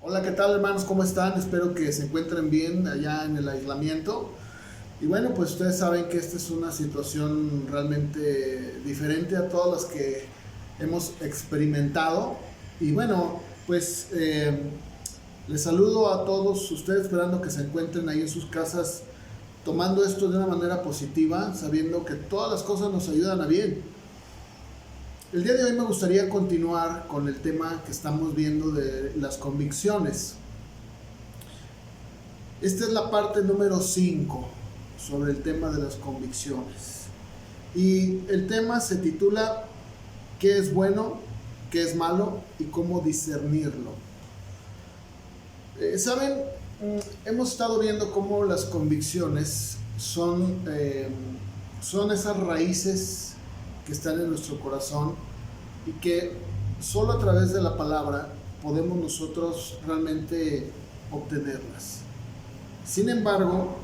Hola, ¿qué tal, hermanos? ¿Cómo están? Espero que se encuentren bien allá en el aislamiento. Y bueno, pues ustedes saben que esta es una situación realmente diferente a todas las que hemos experimentado. Y bueno, pues les saludo a todos ustedes esperando que se encuentren ahí en sus casas tomando esto de una manera positiva, sabiendo que todas las cosas nos ayudan a bien. El día de hoy me gustaría continuar con el tema que estamos viendo de las convicciones. Esta es la parte número 5 sobre el tema de las convicciones. Y el tema se titula ¿qué es bueno, qué es malo y cómo discernirlo? ¿Saben? Hemos estado viendo cómo las convicciones son esas raíces que están en nuestro corazón y que solo a través de la palabra podemos nosotros realmente obtenerlas. Sin embargo,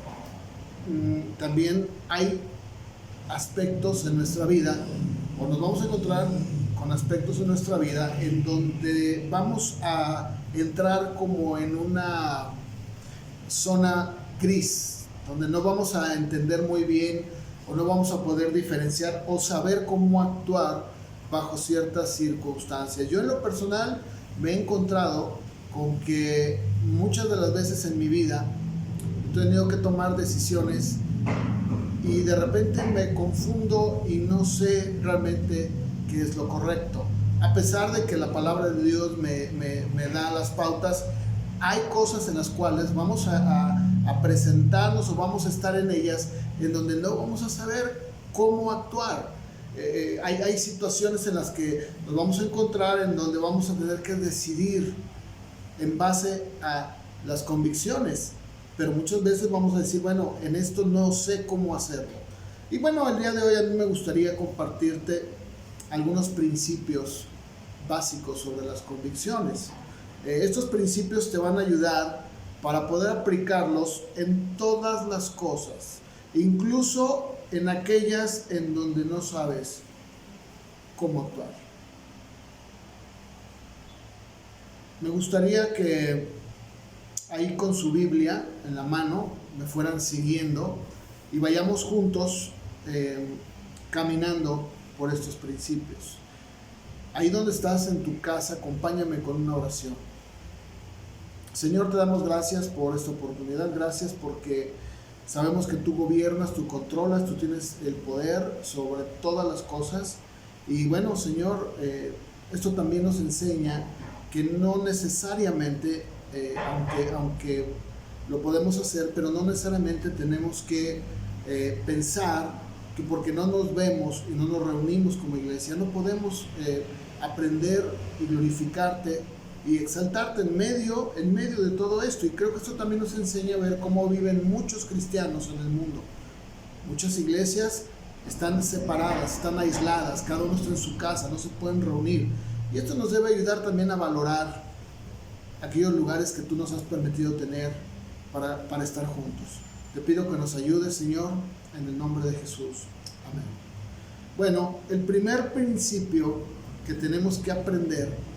también hay aspectos en nuestra vida, o nos vamos a encontrar con aspectos en nuestra vida en donde vamos a entrar como en una zona gris, donde no vamos a entender muy bien o no vamos a poder diferenciar o saber cómo actuar bajo ciertas circunstancias. Yo en lo personal me he encontrado con que muchas de las veces en mi vida he tenido que tomar decisiones y de repente me confundo y no sé realmente qué es lo correcto. A pesar de que la palabra de Dios me da las pautas, hay cosas en las cuales vamos a presentarnos o vamos a estar en ellas en donde no vamos a saber cómo actuar. Hay situaciones en las que nos vamos a encontrar en donde vamos a tener que decidir en base a las convicciones, pero muchas veces vamos a decir, bueno, en esto no sé cómo hacerlo. Y bueno, el día de hoy a mí me gustaría compartirte algunos principios básicos sobre las convicciones. Estos principios te van a ayudar para poder aplicarlos en todas las cosas, incluso en aquellas en donde no sabes cómo actuar. Me gustaría que ahí con su Biblia en la mano me fueran siguiendo y vayamos juntos caminando por estos principios. Ahí donde estás en tu casa, acompáñame con una oración. Señor, te damos gracias por esta oportunidad, gracias porque sabemos que tú gobiernas, tú controlas, tú tienes el poder sobre todas las cosas. Y bueno, Señor, esto también nos enseña que no necesariamente, aunque lo podemos hacer, pero no necesariamente tenemos que pensar que porque no nos vemos y no nos reunimos como iglesia, no podemos aprender y glorificarte y exaltarte en medio de todo esto. Y creo que esto también nos enseña a ver cómo viven muchos cristianos en el mundo. Muchas iglesias están separadas, están aisladas, cada uno está en su casa, no se pueden reunir. Y esto nos debe ayudar también a valorar aquellos lugares que tú nos has permitido tener para estar juntos. Te pido que nos ayudes, Señor, en el nombre de Jesús. Amén. Bueno, el primer principio que tenemos que aprender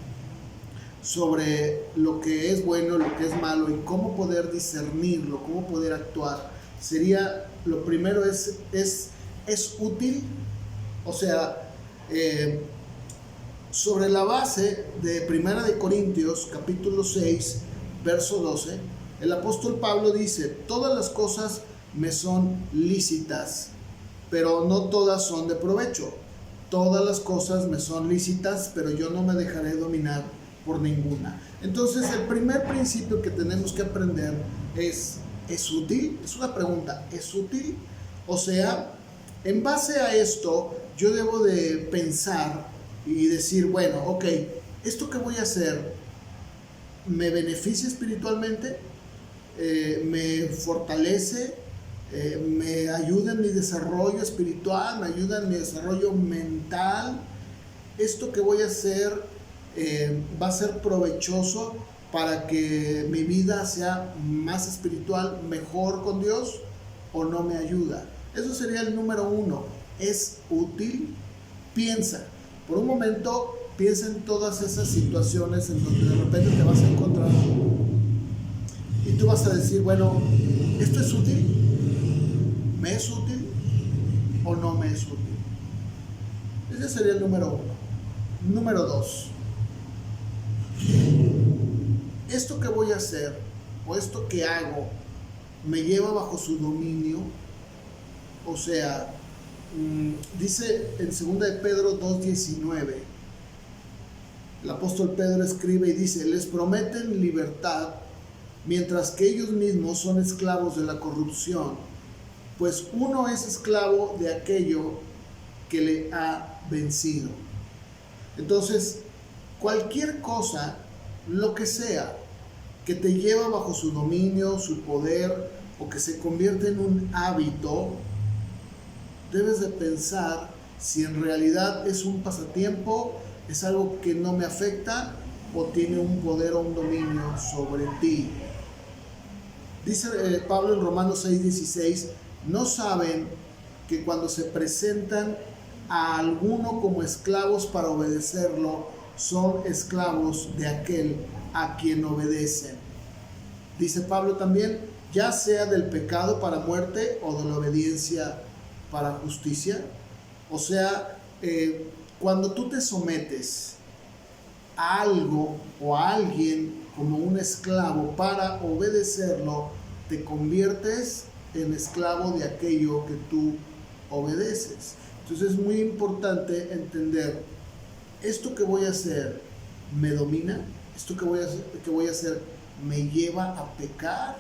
sobre lo que es bueno, lo que es malo y cómo poder discernirlo, cómo poder actuar, sería, lo primero es útil, o sea, sobre la base de 1 de Corintios capítulo 6, verso 12, el apóstol Pablo dice, todas las cosas me son lícitas, pero no todas son de provecho. Todas las cosas me son lícitas, pero yo no me dejaré dominar por ninguna. Entonces, el primer principio que tenemos que aprender ¿es útil? Es una pregunta, ¿es útil? O sea, en base a esto, yo debo de pensar y decir, bueno, ok, ¿esto que voy a hacer me beneficia espiritualmente? ¿Me fortalece? ¿Me ayuda en mi desarrollo espiritual? ¿Me ayuda en mi desarrollo mental? ¿Esto que voy a hacer va a ser provechoso para que mi vida sea más espiritual, mejor con Dios, o no me ayuda? Eso sería el número 1. ¿Es útil? Piensa, por un momento, piensa en todas esas situaciones en donde de repente te vas a encontrar Y tú vas a decir, bueno, ¿esto es útil? ¿Me es útil o no me es útil? Ese sería el número 1. Número 2. ¿Esto que voy a hacer o esto que hago me lleva bajo su dominio? O sea, dice en 2 de Pedro 2:19, el apóstol Pedro escribe y dice: les prometen libertad, mientras que ellos mismos son esclavos de la corrupción, pues uno es esclavo de aquello que le ha vencido. Entonces, cualquier cosa, lo que sea, que te lleva bajo su dominio, su poder, o que se convierte en un hábito, debes de pensar si en realidad es un pasatiempo, es algo que no me afecta, o tiene un poder o un dominio sobre ti. Dice Pablo en Romanos 6:16, ¿no saben que cuando se presentan a alguno como esclavos para obedecerlo, son esclavos de aquel a quien obedecen? Dice Pablo también, ya sea del pecado para muerte o de la obediencia para justicia. O sea, cuando tú te sometes a algo o a alguien como un esclavo para obedecerlo, te conviertes en esclavo de aquello que tú obedeces. Entonces es muy importante entender, ¿esto que voy a hacer me domina? ¿Esto que voy a hacer me lleva a pecar?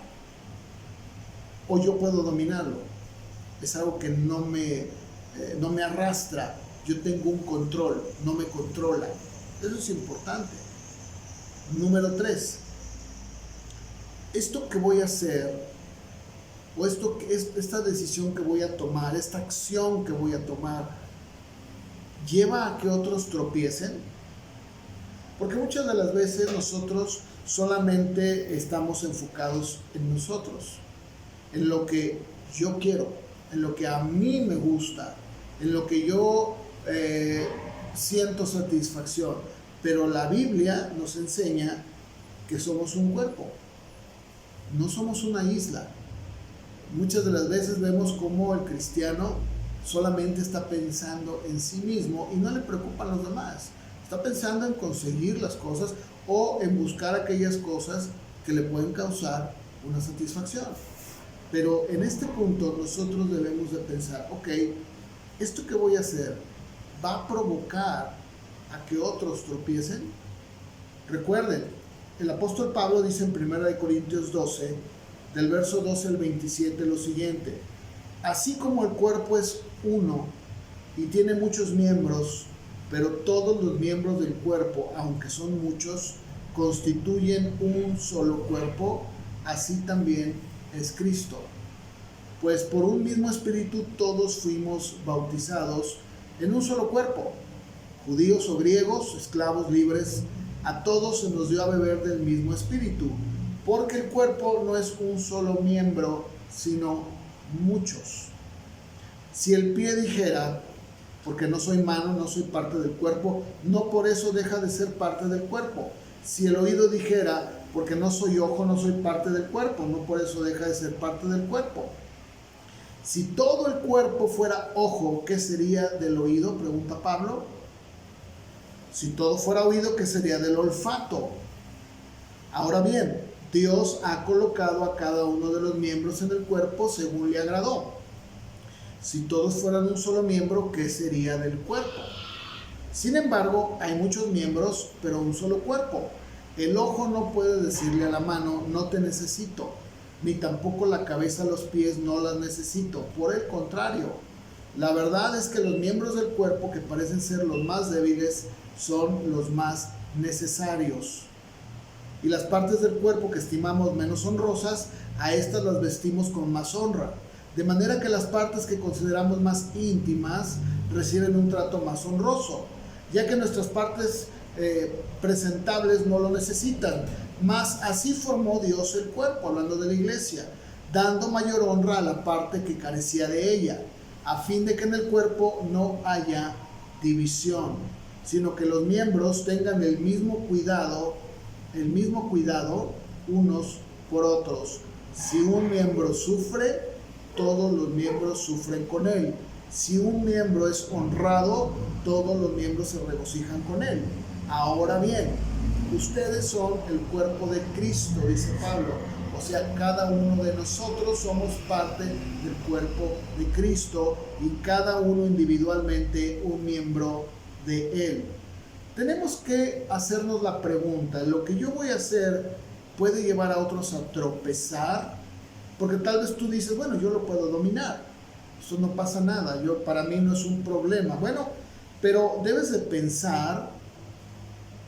¿O yo puedo dominarlo? Es algo que no me arrastra, yo tengo un control, no me controla. Eso es importante. Número 3. Esto que voy a hacer, o esta decisión que voy a tomar, esta acción que voy a tomar, ¿lleva a que otros tropiecen? Porque muchas de las veces nosotros solamente estamos enfocados en nosotros, en lo que yo quiero, en lo que a mí me gusta, en lo que yo siento satisfacción. Pero la Biblia nos enseña que somos un cuerpo, no somos una isla. Muchas de las veces vemos cómo el cristiano solamente está pensando en sí mismo y no le preocupan los demás. Está pensando en conseguir las cosas o en buscar aquellas cosas que le pueden causar una satisfacción. Pero en este punto nosotros debemos de pensar, ok, esto que voy a hacer va a provocar a que otros tropiecen. Recuerden, el apóstol Pablo dice en 1 Corintios 12, del verso 12 al 27, lo siguiente: así como el cuerpo es uno y tiene muchos miembros, pero todos los miembros del cuerpo, aunque son muchos, constituyen un solo cuerpo, así también es Cristo. Pues por un mismo espíritu todos fuimos bautizados en un solo cuerpo, judíos o griegos, esclavos, libres, a todos se nos dio a beber del mismo espíritu, porque el cuerpo no es un solo miembro, sino muchos. Si el pie dijera, porque no soy mano, no soy parte del cuerpo, no por eso deja de ser parte del cuerpo. Si el oído dijera, porque no soy ojo, no soy parte del cuerpo, no por eso deja de ser parte del cuerpo. Si todo el cuerpo fuera ojo, ¿qué sería del oído?, pregunta Pablo. Si todo fuera oído, ¿qué sería del olfato? Ahora bien, Dios ha colocado a cada uno de los miembros en el cuerpo según le agradó. Si todos fueran un solo miembro, ¿qué sería del cuerpo? Sin embargo, hay muchos miembros, pero un solo cuerpo. El ojo no puede decirle a la mano, no te necesito, ni tampoco la cabeza a los pies, no las necesito. Por el contrario, la verdad es que los miembros del cuerpo que parecen ser los más débiles son los más necesarios. Y las partes del cuerpo que estimamos menos honrosas, a estas las vestimos con más honra. De manera que las partes que consideramos más íntimas reciben un trato más honroso, ya que nuestras partes presentables no lo necesitan. Mas así formó Dios el cuerpo, hablando de la iglesia, dando mayor honra a la parte que carecía de ella, a fin de que en el cuerpo no haya división, sino que los miembros tengan el mismo cuidado unos por otros. Si un miembro sufre, todos los miembros sufren con él. Si un miembro es honrado, todos los miembros se regocijan con él. Ahora bien, ustedes son el cuerpo de Cristo, dice Pablo. O sea, cada uno de nosotros somos parte del cuerpo de Cristo y cada uno individualmente un miembro de él. Tenemos que hacernos la pregunta, ¿lo que yo voy a hacer puede llevar a otros a tropezar? Porque tal vez tú dices, bueno, yo lo puedo dominar, eso no pasa nada, para mí no es un problema. Bueno, pero debes de pensar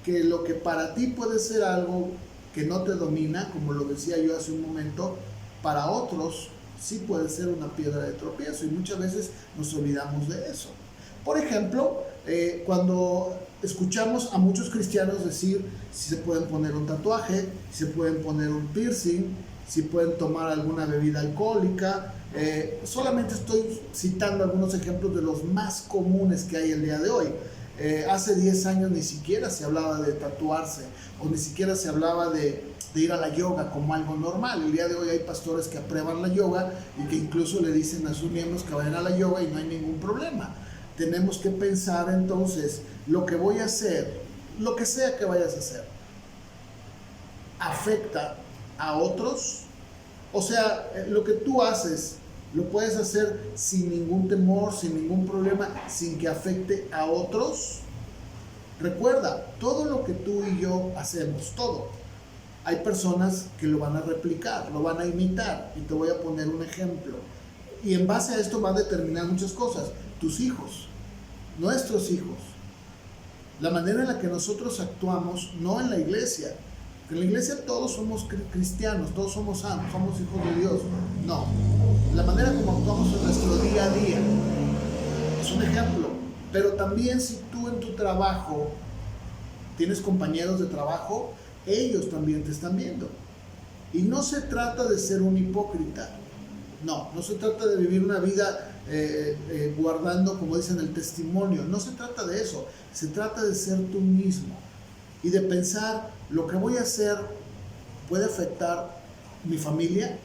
que lo que para ti puede ser algo que no te domina, como lo decía yo hace un momento, para otros sí puede ser una piedra de tropiezo y muchas veces nos olvidamos de eso. Por ejemplo, cuando escuchamos a muchos cristianos decir si se pueden poner un tatuaje, si se pueden poner un piercing, si pueden tomar alguna bebida alcohólica. Solamente estoy citando algunos ejemplos de los más comunes que hay el día de hoy. Hace 10 años ni siquiera se hablaba de tatuarse o ni siquiera se hablaba de ir a la yoga como algo normal. El día de hoy hay pastores que aprueban la yoga y que incluso le dicen a sus miembros que vayan a la yoga y no hay ningún problema. Tenemos que pensar entonces, lo que voy a hacer, lo que sea que vayas a hacer, ¿afecta a otros? O sea, lo que tú haces, lo puedes hacer sin ningún temor, sin ningún problema, sin que afecte a otros. Recuerda, todo lo que tú y yo hacemos, todo, hay personas que lo van a replicar, lo van a imitar. Y te voy a poner un ejemplo. Y en base a esto va a determinar muchas cosas. Tus hijos, nuestros hijos, la manera en la que nosotros actuamos, no en la iglesia. En la iglesia todos somos cristianos, todos somos santos, somos hijos de Dios. No, la manera como actuamos en nuestro día a día es un ejemplo. Pero también si tú en tu trabajo tienes compañeros de trabajo, ellos también te están viendo. Y no se trata de ser un hipócrita. No se trata de vivir una vida guardando, como dicen, el testimonio. No se trata de eso. Se trata de ser tú mismo y de pensar, lo que voy a hacer puede afectar mi familia,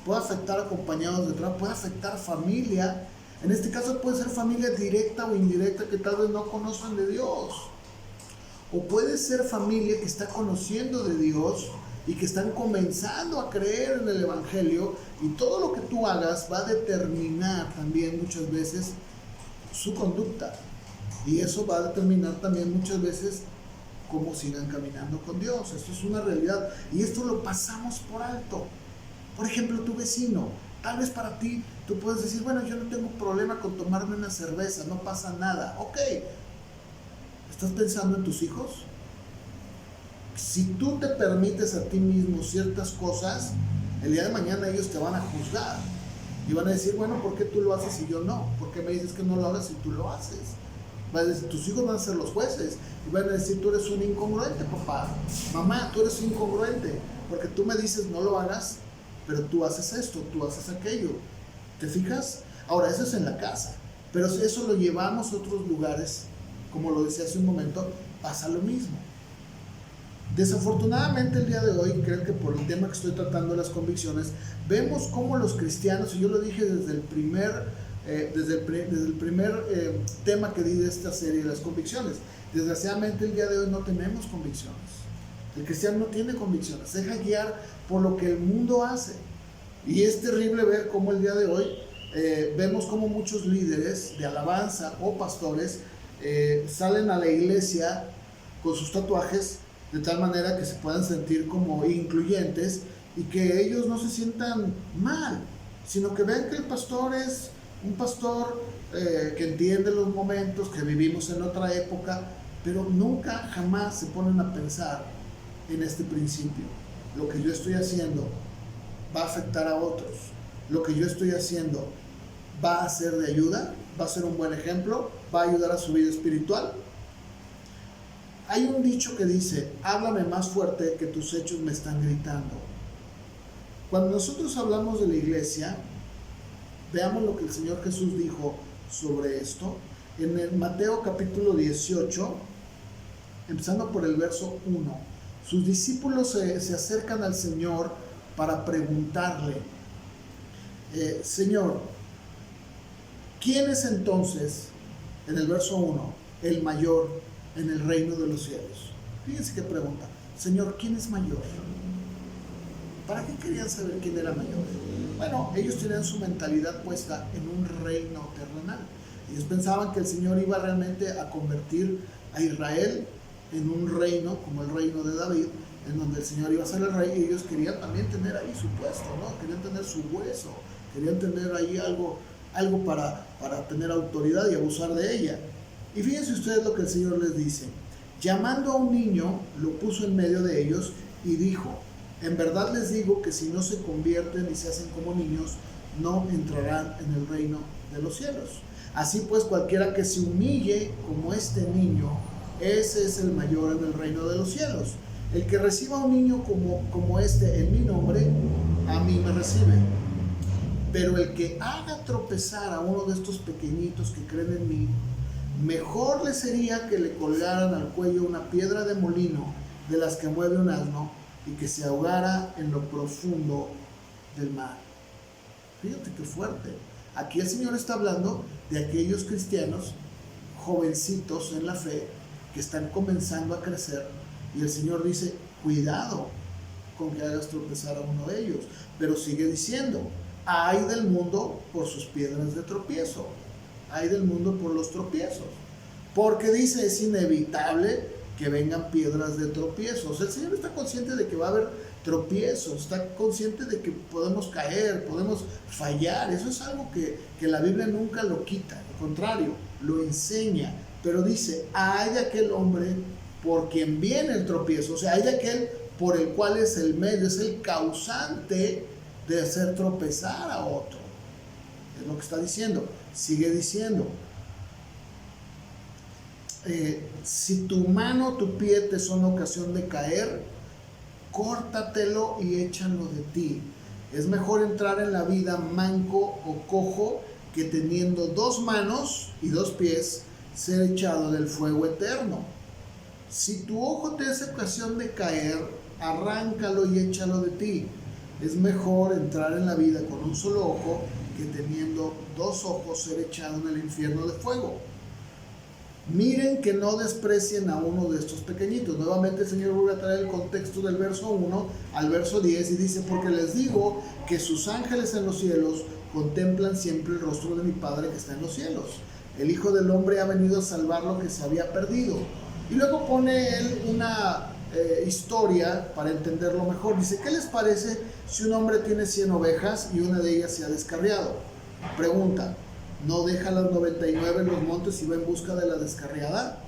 puede afectar a compañeros de trabajo, puede afectar familia. En este caso puede ser familia directa o indirecta que tal vez no conocen de Dios. O puede ser familia que está conociendo de Dios y que están comenzando a creer en el Evangelio, y todo lo que tú hagas va a determinar también muchas veces su conducta, y eso va a determinar también muchas veces cómo sigan caminando con Dios. Esto es una realidad y esto lo pasamos por alto. Por ejemplo, tu vecino, tal vez para ti tú puedes decir, bueno, yo no tengo problema con tomarme una cerveza, no pasa nada. Ok, ¿estás pensando en tus hijos? Si tú te permites a ti mismo ciertas cosas, el día de mañana ellos te van a juzgar y van a decir, bueno, ¿por qué tú lo haces y yo no? ¿Por qué me dices que no lo hagas y tú lo haces? Van a decir, tus hijos van a ser los jueces y van a decir, tú eres un incongruente, papá, mamá, tú eres incongruente, porque tú me dices no lo hagas, pero tú haces esto, tú haces aquello. ¿Te fijas? Ahora, eso es en la casa, pero si eso lo llevamos a otros lugares, como lo decía hace un momento, pasa lo mismo. Desafortunadamente el día de hoy, creo que por el tema que estoy tratando de las convicciones, vemos cómo los cristianos, y yo lo dije desde el primer tema que di de esta serie, las convicciones, desgraciadamente el día de hoy no tenemos convicciones. El cristiano no tiene convicciones, se deja guiar por lo que el mundo hace. Y es terrible ver cómo el día de hoy vemos cómo muchos líderes de alabanza o pastores salen a la iglesia con sus tatuajes, de tal manera que se puedan sentir como incluyentes y que ellos no se sientan mal, sino que vean que el pastor es un pastor que entiende los momentos, que vivimos en otra época, pero nunca jamás se ponen a pensar en este principio. Lo que yo estoy haciendo va a afectar a otros, lo que yo estoy haciendo va a ser de ayuda, va a ser un buen ejemplo, va a ayudar a su vida espiritual. Hay un dicho que dice, háblame más fuerte que tus hechos me están gritando. Cuando nosotros hablamos de la iglesia, veamos lo que el Señor Jesús dijo sobre esto. En el Mateo capítulo 18, empezando por el verso 1, sus discípulos se acercan al Señor para preguntarle, Señor, ¿quién es entonces, en el verso 1, el mayor en el reino de los cielos? Fíjense qué pregunta. Señor, ¿quién es mayor? ¿Para qué querían saber quién era mayor? Bueno, ellos tenían su mentalidad puesta en un reino terrenal. Ellos pensaban que el Señor iba realmente a convertir a Israel en un reino, como el reino de David, en donde el Señor iba a ser el rey, y ellos querían también tener ahí su puesto, ¿no? Querían tener su hueso, querían tener ahí algo para tener autoridad y abusar de ella. Y fíjense ustedes lo que el Señor les dice. Llamando a un niño, lo puso en medio de ellos y dijo, en verdad les digo que si no se convierten y se hacen como niños, no entrarán en el reino de los cielos. Así pues, cualquiera que se humille como este niño, ese es el mayor en el reino de los cielos. El que reciba a un niño como este en mi nombre, a mí me recibe. Pero el que haga tropezar a uno de estos pequeñitos que creen en mí, mejor le sería que le colgaran al cuello una piedra de molino de las que mueve un asno y que se ahogara en lo profundo del mar. Fíjate qué fuerte. Aquí el Señor está hablando de aquellos cristianos jovencitos en la fe que están comenzando a crecer, y el Señor dice, cuidado con que hagas tropezar a uno de ellos. Pero sigue diciendo, ay del mundo por sus piedras de tropiezo, ay del mundo por los tropiezos, porque dice, es inevitable que vengan piedras de tropiezo. O sea, el Señor está consciente de que va a haber tropiezos, está consciente de que podemos caer, podemos fallar. Eso es algo que la Biblia nunca lo quita, al contrario, lo enseña. Pero dice, hay de aquel hombre por quien viene el tropiezo, o sea, hay de aquel por el cual es el medio, es el causante de hacer tropezar a otro. Es lo que está diciendo. Sigue diciendo, si tu mano o tu pie te son ocasión de caer, córtatelo y échalo de ti. Es mejor entrar en la vida manco o cojo que teniendo 2 manos y 2 pies ser echado del fuego eterno. Si tu ojo te es ocasión de caer, arráncalo y échalo de ti. Es mejor entrar en la vida con un solo ojo que teniendo 2 ojos ser echado en el infierno de fuego. Miren que no desprecien a uno de estos pequeñitos. Nuevamente el Señor vuelve a traer el contexto del verso 1 al verso 10 y dice, porque les digo que sus ángeles en los cielos contemplan siempre el rostro de mi Padre que está en los cielos. El Hijo del Hombre ha venido a salvar lo que se había perdido. Y luego pone él una historia para entenderlo mejor. Dice, ¿qué les parece si un hombre tiene 100 ovejas y una de ellas se ha descarriado? Pregunta, ¿no deja las 99 en los montes y va en busca de la descarriada?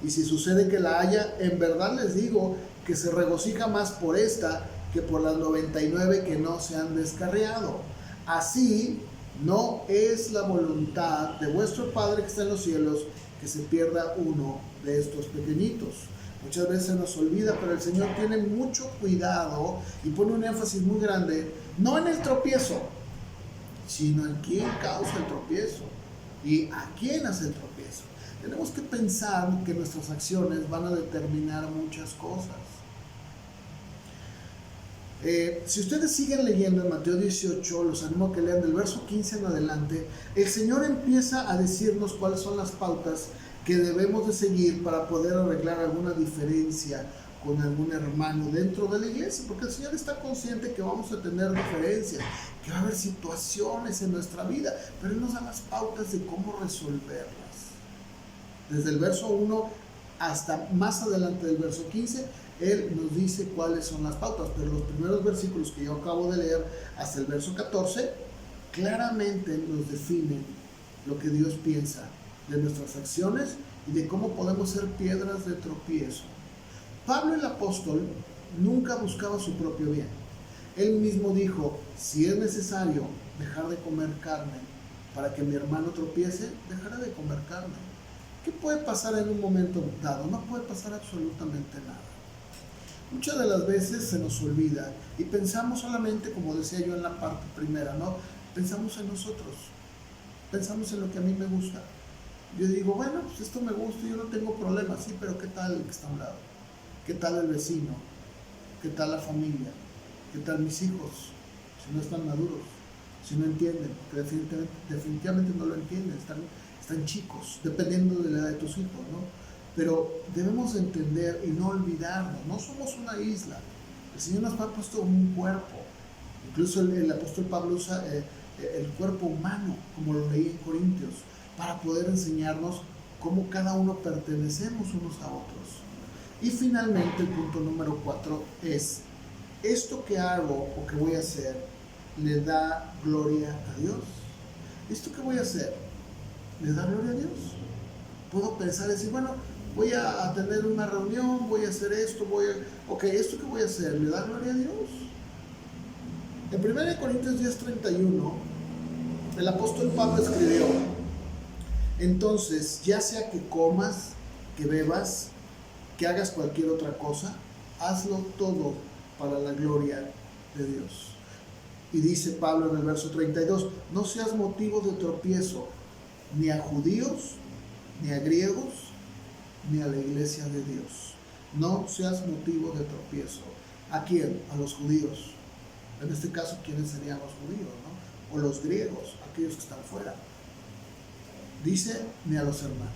Y si sucede que la haya, en verdad les digo que se regocija más por esta que por las 99 que no se han descarriado. Así no es la voluntad de vuestro Padre que está en los cielos que se pierda uno de estos pequeñitos. Muchas veces se nos olvida, pero el Señor tiene mucho cuidado y pone un énfasis muy grande, no en el tropiezo, sino en quién causa el tropiezo y a quién hace el tropiezo. Tenemos que pensar que nuestras acciones van a determinar muchas cosas. Si ustedes siguen leyendo en Mateo 18, los animo a que lean del verso 15 en adelante. El Señor empieza a decirnos cuáles son las pautas que debemos de seguir para poder arreglar alguna diferencia con algún hermano dentro de la iglesia, porque el Señor está consciente que vamos a tener diferencias, que va a haber situaciones en nuestra vida, pero Él nos da las pautas de cómo resolverlas. Desde el verso 1 hasta más adelante del verso 15, Él nos dice cuáles son las pautas, pero los primeros versículos que yo acabo de leer hasta el verso 14, claramente nos definen lo que Dios piensa de nuestras acciones y de cómo podemos ser piedras de tropiezo. Pablo el apóstol nunca buscaba su propio bien. Él mismo dijo, si es necesario dejar de comer carne para que mi hermano tropiece, dejará de comer carne. ¿Qué puede pasar en un momento dado? No puede pasar absolutamente nada. Muchas de las veces se nos olvida y pensamos solamente, como decía yo en la parte primera, ¿no? Pensamos en nosotros, pensamos en lo que a mí me gusta. Yo digo, bueno, pues esto me gusta, yo no tengo problema, sí, pero ¿qué tal el que está a un lado? ¿Qué tal el vecino? ¿Qué tal la familia? ¿Qué tal mis hijos? Si no están maduros, si no entienden, que definitivamente no lo entienden, están chicos, dependiendo de la edad de tus hijos, ¿no? Pero debemos entender y no olvidarnos, no somos una isla. El Señor nos ha puesto un cuerpo. Incluso el apóstol Pablo usa el cuerpo humano, como lo leí en Corintios, para poder enseñarnos cómo cada uno pertenecemos unos a otros. Y finalmente el punto número 4 es, ¿esto que hago o que voy a hacer le da gloria a Dios? ¿Esto que voy a hacer le da gloria a Dios? Puedo pensar y decir, bueno, voy a tener una reunión, voy a hacer esto, ¿esto que voy a hacer le da gloria a Dios? En 1 Corintios 10:31, el apóstol Pablo escribió, entonces, ya sea que comas, que bebas, que hagas cualquier otra cosa, hazlo todo para la gloria de Dios. Y dice Pablo en el verso 32, no seas motivo de tropiezo ni a judíos, ni a griegos, ni a la iglesia de Dios. No seas motivo de tropiezo. ¿A quién? A los judíos. En este caso, ¿quiénes serían los judíos, no? O los griegos, aquellos que están fuera. Dice, ni a los hermanos,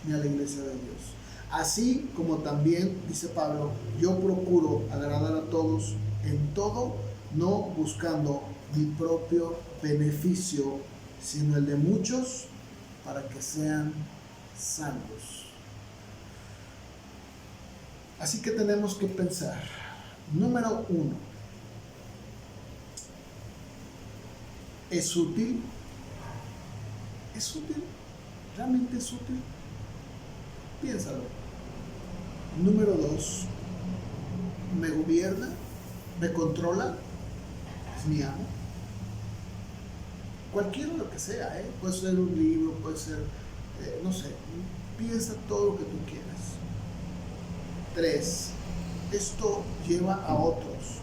ni a la iglesia de Dios. Así como también, dice Pablo, yo procuro agradar a todos en todo, no buscando mi propio beneficio, sino el de muchos, para que sean salvos. Así que tenemos que pensar, número 1, ¿es útil? ¿Es útil? ¿Realmente es útil? Piénsalo. Número 2, ¿me gobierna? ¿Me controla? ¿Es mi amo? Cualquiera lo que sea, puede ser un libro, puede ser, no sé, piensa todo lo que tú quieras. 3, esto lleva a otros,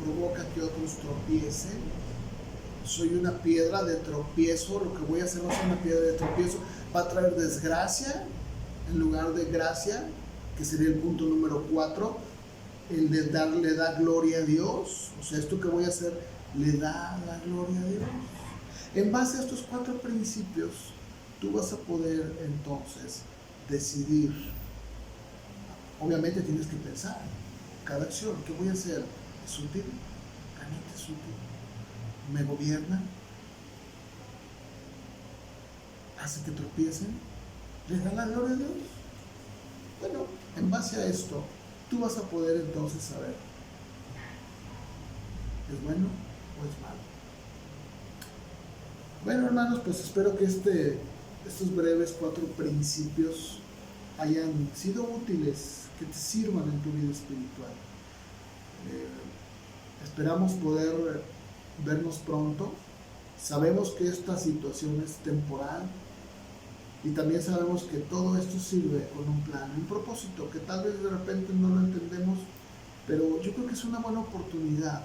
provoca que otros tropiecen. Soy una piedra de tropiezo, lo que voy a hacer va a ser una piedra de tropiezo, va a traer desgracia en lugar de gracia, que sería el punto número 4, el de le da gloria a Dios. O sea, esto que voy a hacer le da la gloria a Dios. En base a estos 4 principios, tú vas a poder entonces decidir. Obviamente tienes que pensar, cada acción, ¿qué voy a hacer? ¿Es útil? ¿Realmente es útil? ¿Me gobierna? ¿Hace que tropiecen? ¿Les da la gloria a Dios? Bueno, en base a esto, tú vas a poder entonces saber, ¿es bueno o es malo? Bueno, hermanos, pues espero que estos breves 4 principios hayan sido útiles, que te sirvan en tu vida espiritual. Esperamos poder vernos pronto. Sabemos que esta situación es temporal y también sabemos que todo esto sirve con un plan, un propósito que tal vez de repente no lo entendemos, pero yo creo que es una buena oportunidad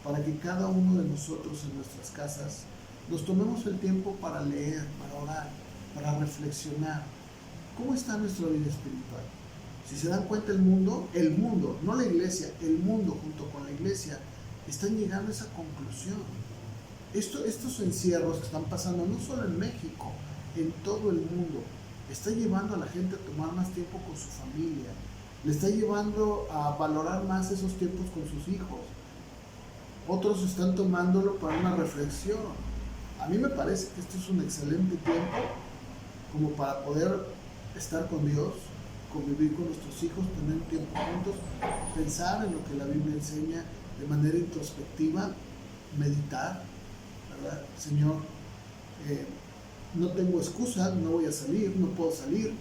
para que cada uno de nosotros en nuestras casas nos tomemos el tiempo para leer, para orar, para reflexionar. ¿Cómo está nuestra vida espiritual? Si se dan cuenta, el mundo, no la iglesia, el mundo junto con la iglesia están llegando a esa conclusión. Estos encierros que están pasando no solo en México, en todo el mundo, está llevando a la gente a tomar más tiempo con su familia, le está llevando a valorar más esos tiempos con sus hijos. Otros están tomándolo para una reflexión. A mí me parece que esto es un excelente tiempo como para poder estar con Dios, convivir con nuestros hijos, tener tiempo juntos, pensar en lo que la Biblia enseña de manera introspectiva, meditar, ¿verdad? Señor, no tengo excusa, no voy a salir, no puedo salir,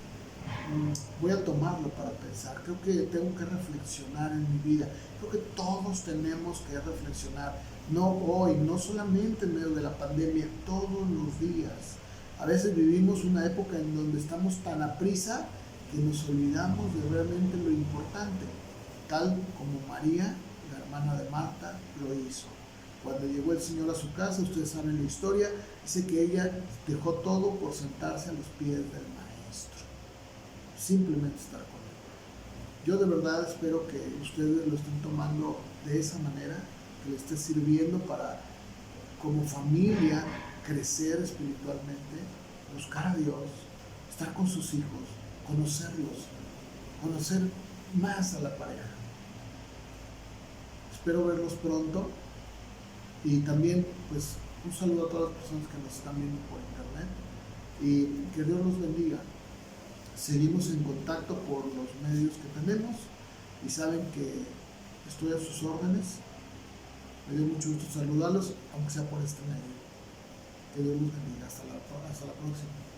voy a tomarlo para pensar. Creo que tengo que reflexionar en mi vida. Creo que todos tenemos que reflexionar, no hoy, no solamente en medio de la pandemia, todos los días. A veces vivimos una época en donde estamos tan aprisa que nos olvidamos de realmente lo importante, tal como María, la hermana de Marta, lo hizo. Cuando llegó el Señor a su casa, ustedes saben la historia, dice que ella dejó todo por sentarse a los pies del Maestro, simplemente estar con él. Yo de verdad espero que ustedes lo estén tomando de esa manera, que les esté sirviendo para, como familia, crecer espiritualmente, buscar a Dios, estar con sus hijos, conocerlos, conocer más a la pareja. Espero verlos pronto y también pues un saludo a todas las personas que nos están viendo por internet y que Dios los bendiga. Seguimos en contacto por los medios que tenemos y saben que estoy a sus órdenes. Me dio mucho gusto saludarlos, aunque sea por este medio. Que Dios los bendiga. Hasta la próxima.